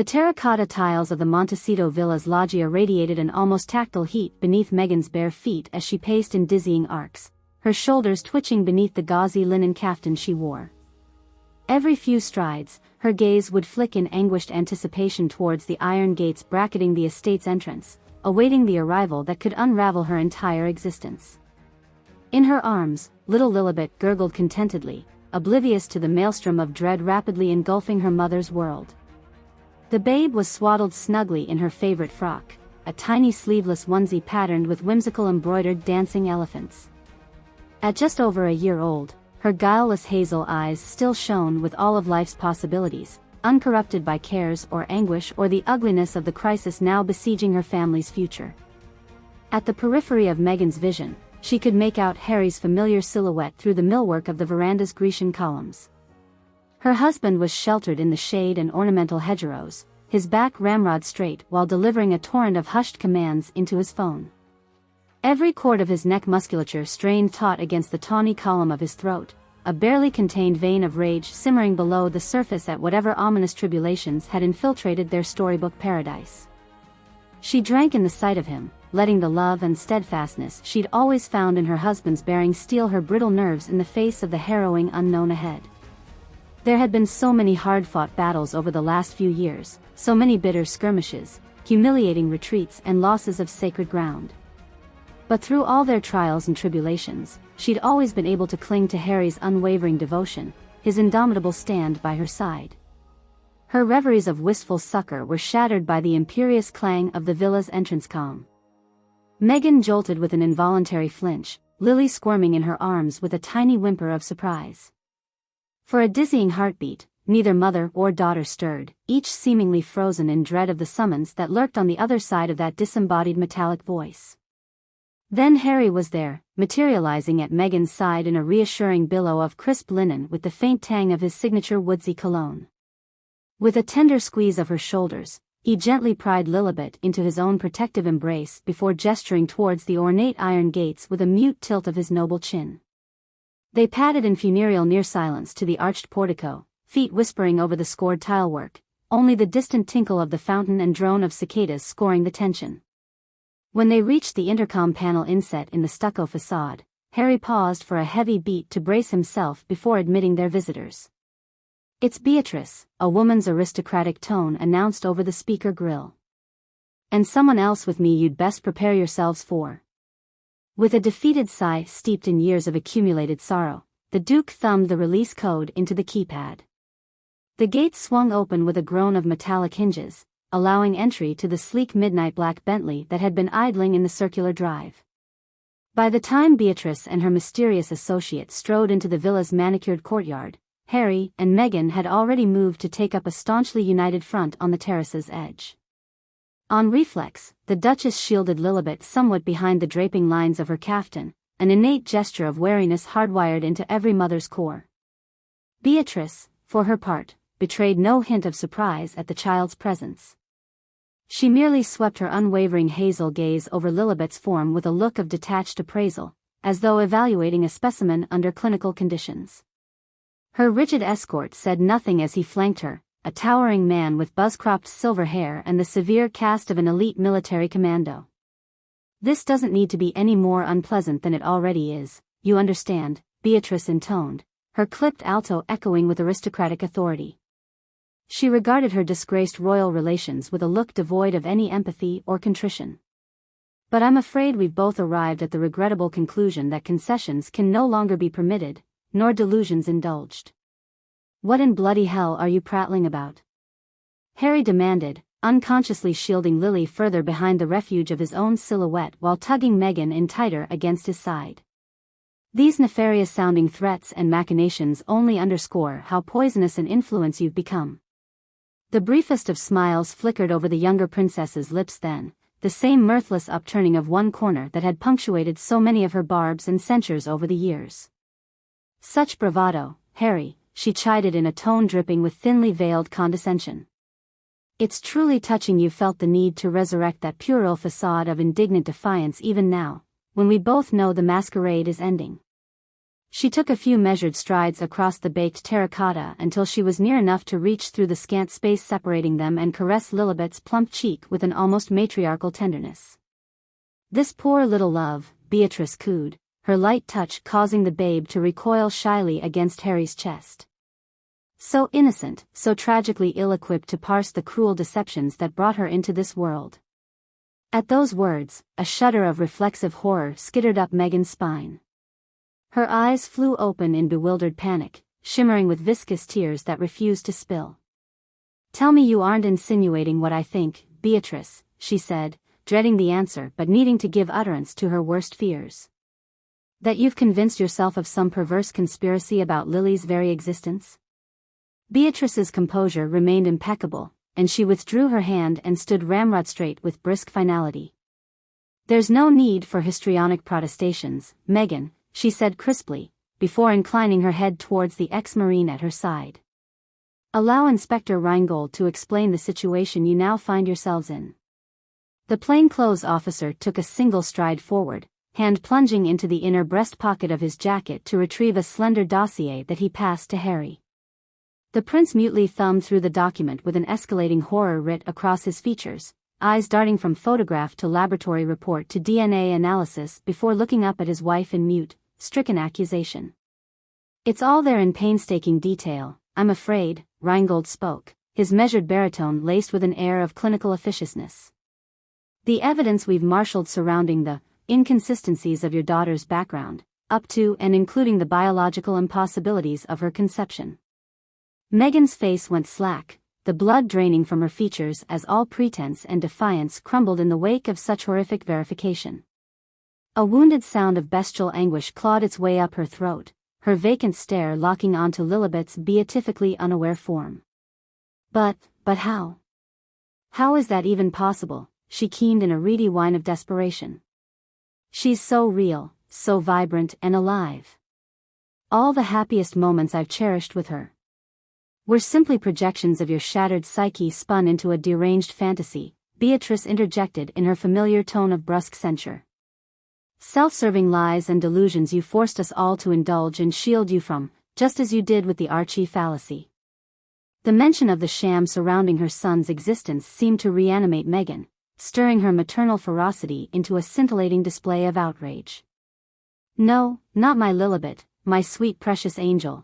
The terracotta tiles of the Montecito Villa's loggia radiated an almost tactile heat beneath Meghan's bare feet as she paced in dizzying arcs, her shoulders twitching beneath the gauzy linen kaftan she wore. Every few strides, her gaze would flick in anguished anticipation towards the iron gates bracketing the estate's entrance, awaiting the arrival that could unravel her entire existence. In her arms, little Lilibet gurgled contentedly, oblivious to the maelstrom of dread rapidly engulfing her mother's world. The babe was swaddled snugly in her favorite frock, a tiny sleeveless onesie patterned with whimsical embroidered dancing elephants. At just over a year old, her guileless hazel eyes still shone with all of life's possibilities, uncorrupted by cares or anguish or the ugliness of the crisis now besieging her family's future. At the periphery of Meghan's vision, she could make out Harry's familiar silhouette through the millwork of the veranda's Grecian columns. Her husband was sheltered in the shade and ornamental hedgerows, his back ramrod straight while delivering a torrent of hushed commands into his phone. Every chord of his neck musculature strained taut against the tawny column of his throat, a barely contained vein of rage simmering below the surface at whatever ominous tribulations had infiltrated their storybook paradise. She drank in the sight of him, letting the love and steadfastness she'd always found in her husband's bearing steel her brittle nerves in the face of the harrowing unknown ahead. There had been so many hard-fought battles over the last few years, so many bitter skirmishes, humiliating retreats and losses of sacred ground. But through all their trials and tribulations, she'd always been able to cling to Harry's unwavering devotion, his indomitable stand by her side. Her reveries of wistful succor were shattered by the imperious clang of the villa's entrance gong. Meghan jolted with an involuntary flinch, Lily squirming in her arms with a tiny whimper of surprise. For a dizzying heartbeat, neither mother or daughter stirred, each seemingly frozen in dread of the summons that lurked on the other side of that disembodied metallic voice. Then Harry was there, materializing at Meghan's side in a reassuring billow of crisp linen with the faint tang of his signature woodsy cologne. With a tender squeeze of her shoulders, he gently pried Lilibet into his own protective embrace before gesturing towards the ornate iron gates with a mute tilt of his noble chin. They padded in funereal near silence to the arched portico, feet whispering over the scored tilework, only the distant tinkle of the fountain and drone of cicadas scoring the tension. When they reached the intercom panel inset in the stucco facade, Harry paused for a heavy beat to brace himself before admitting their visitors. "It's Beatrice," a woman's aristocratic tone announced over the speaker grill. "And someone else with me you'd best prepare yourselves for." With a defeated sigh steeped in years of accumulated sorrow, the Duke thumbed the release code into the keypad. The gates swung open with a groan of metallic hinges, allowing entry to the sleek midnight black Bentley that had been idling in the circular drive. By the time Beatrice and her mysterious associate strode into the villa's manicured courtyard, Harry and Meghan had already moved to take up a staunchly united front on the terrace's edge. On reflex, the Duchess shielded Lilibet somewhat behind the draping lines of her kaftan, an innate gesture of wariness hardwired into every mother's core. Beatrice, for her part, betrayed no hint of surprise at the child's presence. She merely swept her unwavering hazel gaze over Lilibet's form with a look of detached appraisal, as though evaluating a specimen under clinical conditions. Her rigid escort said nothing as he flanked her, a towering man with buzz-cropped silver hair and the severe cast of an elite military commando. "This doesn't need to be any more unpleasant than it already is, you understand," Beatrice intoned, her clipped alto echoing with aristocratic authority. She regarded her disgraced royal relations with a look devoid of any empathy or contrition. "But I'm afraid we've both arrived at the regrettable conclusion that concessions can no longer be permitted, nor delusions indulged." "What in bloody hell are you prattling about?" Harry demanded, unconsciously shielding Lily further behind the refuge of his own silhouette while tugging Meghan in tighter against his side. "These nefarious-sounding threats and machinations only underscore how poisonous an influence you've become." The briefest of smiles flickered over the younger princess's lips then, the same mirthless upturning of one corner that had punctuated so many of her barbs and censures over the years. "Such bravado, Harry," she chided in a tone dripping with thinly veiled condescension. "It's truly touching you felt the need to resurrect that puerile facade of indignant defiance even now, when we both know the masquerade is ending." She took a few measured strides across the baked terracotta until she was near enough to reach through the scant space separating them and caress Lilibet's plump cheek with an almost matriarchal tenderness. "This poor little love," Beatrice cooed, her light touch causing the babe to recoil shyly against Harry's chest. So innocent, so tragically ill-equipped to parse the cruel deceptions that brought her into this world. At those words, a shudder of reflexive horror skittered up Meghan's spine. Her eyes flew open in bewildered panic, shimmering with viscous tears that refused to spill. "Tell me you aren't insinuating what I think, Beatrice," she said, dreading the answer but needing to give utterance to her worst fears. "That you've convinced yourself of some perverse conspiracy about Lily's very existence?" Beatrice's composure remained impeccable, and she withdrew her hand and stood ramrod straight with brisk finality. "There's no need for histrionic protestations, Meghan," she said crisply, before inclining her head towards the ex-marine at her side. "Allow Inspector Reingold to explain the situation you now find yourselves in." The plainclothes officer took a single stride forward, hand plunging into the inner breast pocket of his jacket to retrieve a slender dossier that he passed to Harry. The prince mutely thumbed through the document with an escalating horror writ across his features, eyes darting from photograph to laboratory report to DNA analysis before looking up at his wife in mute, stricken accusation. "It's all there in painstaking detail, I'm afraid," Reingold spoke, his measured baritone laced with an air of clinical officiousness. "The evidence we've marshaled surrounding the inconsistencies of your daughter's background, up to and including the biological impossibilities of her conception." Meghan's face went slack, the blood draining from her features as all pretense and defiance crumbled in the wake of such horrific verification. A wounded sound of bestial anguish clawed its way up her throat, her vacant stare locking onto Lilibet's beatifically unaware form. But how? How is that even possible?" she keened in a reedy whine of desperation. "She's so real, so vibrant and alive. All the happiest moments I've cherished with her were simply projections of your shattered psyche spun into a deranged fantasy," Beatrice interjected in her familiar tone of brusque censure. "Self-serving lies and delusions you forced us all to indulge and shield you from, just as you did with the Archie fallacy." The mention of the sham surrounding her son's existence seemed to reanimate Meghan, stirring her maternal ferocity into a scintillating display of outrage. "No, not my Lilibet, my sweet precious angel,"